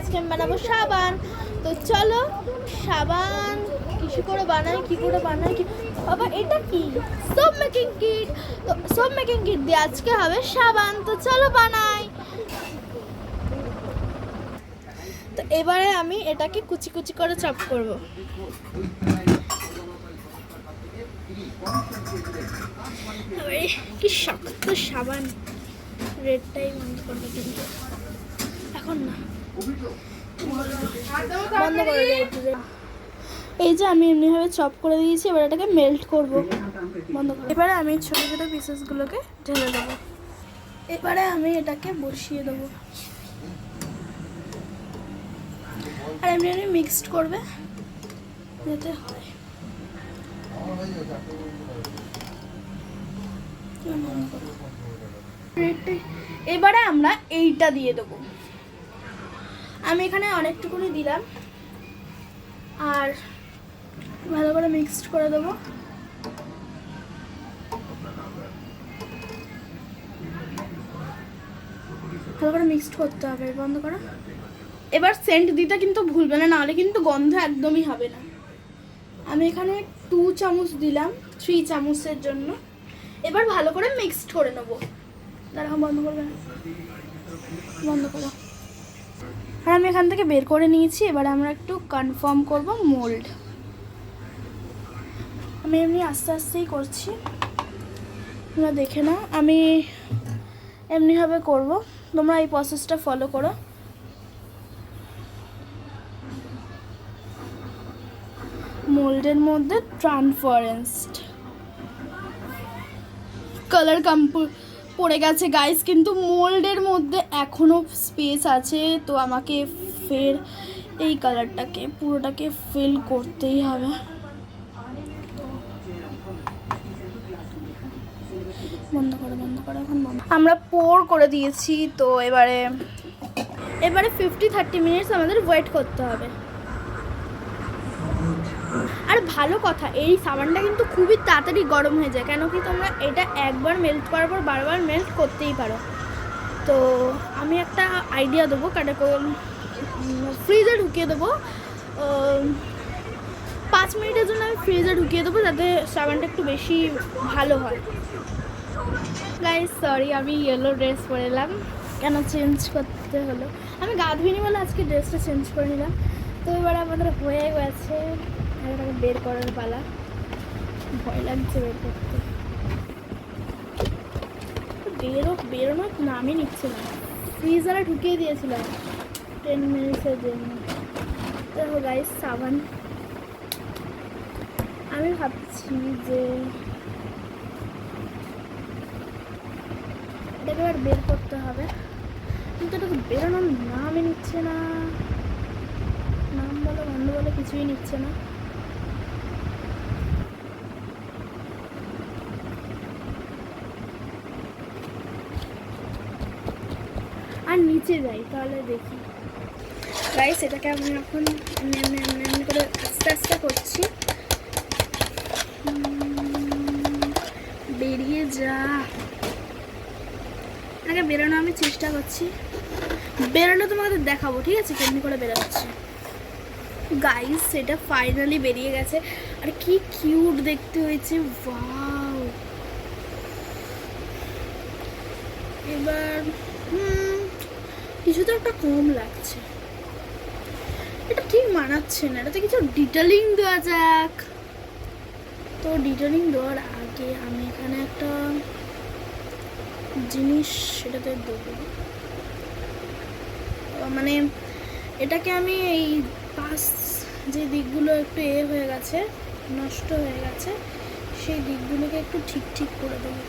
আজকে আমি বানাবো সাবান। তো চলো সাবান কিছু করে বানাই, কি করে বানাই কি বাবা, এটা কি সোপ মেকিং কিট। তো সোপ মেকিং কিট দিয়ে আজকে হবে সাবান। তো চলো বানাই। তো এবারে আমি এটাকে কুচি কুচি করে চপ করব। কি শক্ত সাবান, রেডটাই বন্ধ করবে কিন্তু এখন না, বন্ধ করে দেয়। এই যে আমি এমনিভাবে চপ করে দিয়েছি, এবার এটাকে মেল্ট করব। বন্ধ করে এবারে আমি ছোটো ছোটো পিসেসগুলোকে ঢেলে দেবো। এবারে আমি এটাকে বসিয়ে দেবো আর এমনি এমনি মিক্সড করবে যাতে হয়। এবারে আমরা এইটা দিয়ে দেবো। আমি এখানে অনেকটুকুনি দিলাম আর ভালো করে মিক্সড করে দেবো। ভালো করে মিক্সড করতে হবে। বন্ধ করো। এবার সেন্ট দিতে কিন্তু ভুলবে না, নাহলে কিন্তু গন্ধ একদমই হবে না। আমি এখানে 2 চামচ দিলাম 3 চামচের জন্য। এবার ভালো করে মিক্সড করে নেবো। দাঁড়াও, বন্ধ করবে না, বন্ধ করো। আর আমি এখান থেকে বের করে নিয়েছি। এবার আমরা একটু কনফার্ম করব মোল্ড। আমি এমনি আস্তে আস্তেই করছি, তোমরা দেখে নাও। আমি এমনিভাবে করব, তোমরা এই প্রসেসটা ফলো করো। মোল্ডের মধ্যে ট্রান্সপারেন্সড কালার পড়ে গেছে গাইস, কিন্তু মোল্ডের মধ্যে এখনও স্পেস আছে। তো আমাকে ফের এই কালারটাকে পুরোটাকে ফিল করতেই হবে। বন্ধ করো, বন্ধ করো, এখন বন্ধ। আমরা পোর করে দিয়েছি। তো এবারে 50-30 মিনিটস আমাদের ওয়েট করতে হবে। আর ভালো কথা, এই সাবানটা কিন্তু খুবই তাড়াতাড়ি গরম হয়ে যায়, কেন কি তোমরা এটা একবার মেল্ট করার পর বারবার মেল্ট করতেই পারো। তো আমি একটা আইডিয়া দেবো, ফ্রিজে ঢুকিয়ে দেবো। 5 মিনিটের জন্য আমি ফ্রিজে ঢুকিয়ে দেবো, যাতে সাবানটা একটু বেশি ভালো হয়। গাইস সরি, আমি ইয়েলো ড্রেস পরে এলাম, কেন চেঞ্জ করতে হলো, আমি গা ধুইনি বলে আজকে ড্রেসটা চেঞ্জ করে নিলাম। তো এবার আমাদের হয়ে গেছে, এটাকে বের করার পালা। ভয় লাগছে বের করতে, বেরোনোর নামই নিচ্ছে না। ফ্রিজারে ঢুকিয়ে দিয়েছিলাম 10 মিনিটসের জন্য। তো গাইস সাবান আমি ভাবছি যে এটাকে এবার বের করতে হবে, কিন্তু এটাকে বেরোনোর নামই নিচ্ছে না। নাম বলে বন্ধ বলে কিছুই নিচ্ছে না। আর নিচে যাই তাহলে দেখি। গাইস এটাকে আমি এখন এমনি করে আস্তে আস্তে করছি। বেরিয়ে যা, এটাকে বেরোনো আমি চেষ্টা করছি। বেরোলে তোমাদের দেখাবো, ঠিক আছে, কেমনি করে বেরোচ্ছে। গাইস এটা ফাইনালি বেরিয়ে গেছে, আর কি কিউট দেখতে হয়েছে, ওয়াও। এবার কিছু তো একটা কম লাগছে, এটা ঠিক মানাচ্ছে না, এটাতে কিছু ডিটেলিং দেওয়া যাক। তো ডিটেলিং দেওয়ার আগে আমি এখানে একটা জিনিস সেটাতে দেবো, মানে এটাকে আমি এই পাশ যে দিকগুলো একটু হয়ে গেছে, নষ্ট হয়ে গেছে, সেই দিকগুলোকে একটু ঠিক করে দেবো।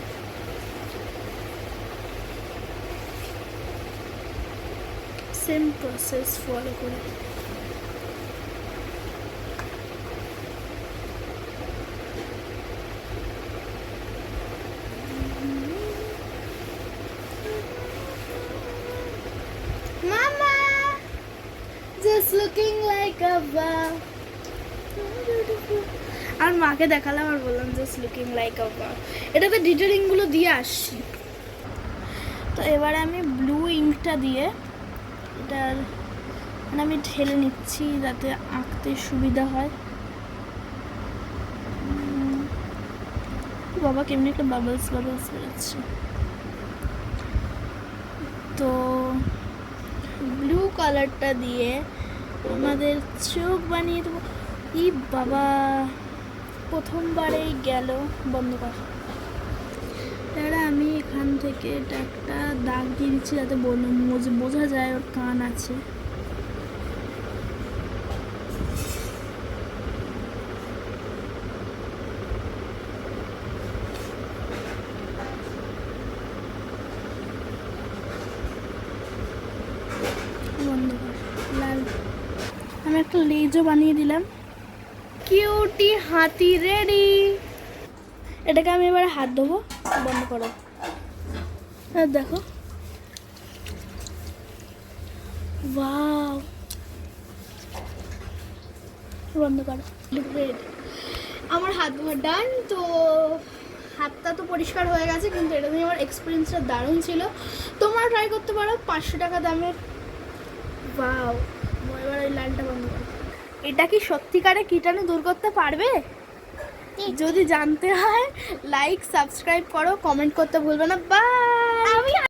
সেম প্রসেস ফলো করে। Mama, just looking like a wow. আর মাকে দেখালাম আর বললাম জাস্ট লুকিং লাইক আ wow. এটাতে ডিটেলিংগুলো দিয়ে আসছি। তো এবারে আমি ব্লু ইঙ্কটা দিয়ে এটার মানে আমি ঢেলে নিচ্ছি যাতে আঁকতে সুবিধা হয়। বাবা কেমনি একটা বাবলস বাবলস বেরোচ্ছে। তো ব্লু কালারটা দিয়ে আমাদের চোখ বানিয়ে দেবো। ই বাবা, প্রথমবারেই গেল। বন্ধ কর। তাহলে আমি এখান থেকে এটা একটা দাগ দিয়ে দিচ্ছি যাতে বোঝা যায় ওর কান আছে। বন্ধ কর। লাল। আমি একটা লেজও বানিয়ে দিলাম। কিউটি হাতি রেডি। এটাকে আমি এবারে হাত দেবো। বন্ধ করো। আর দেখো, ওয়াও, বন্ধ করো। আমার হাত ধোয়া ডান। তো হাতটা তো পরিষ্কার হয়ে গেছে, কিন্তু এটা নিয়ে আমার এক্সপিরিয়েন্সটা দারুণ ছিল। তোমরা ট্রাই করতে পারো, 500 টাকা দামের। ওয়াও, এবার ওই লালটা বন্ধ করো। এটা কি সত্যিকারে কীটাণু দূর করতে পারবে? যদি জানতে হয় লাইক সাবস্ক্রাইব করো, কমেন্ট করতে ভুলবে না। বাই।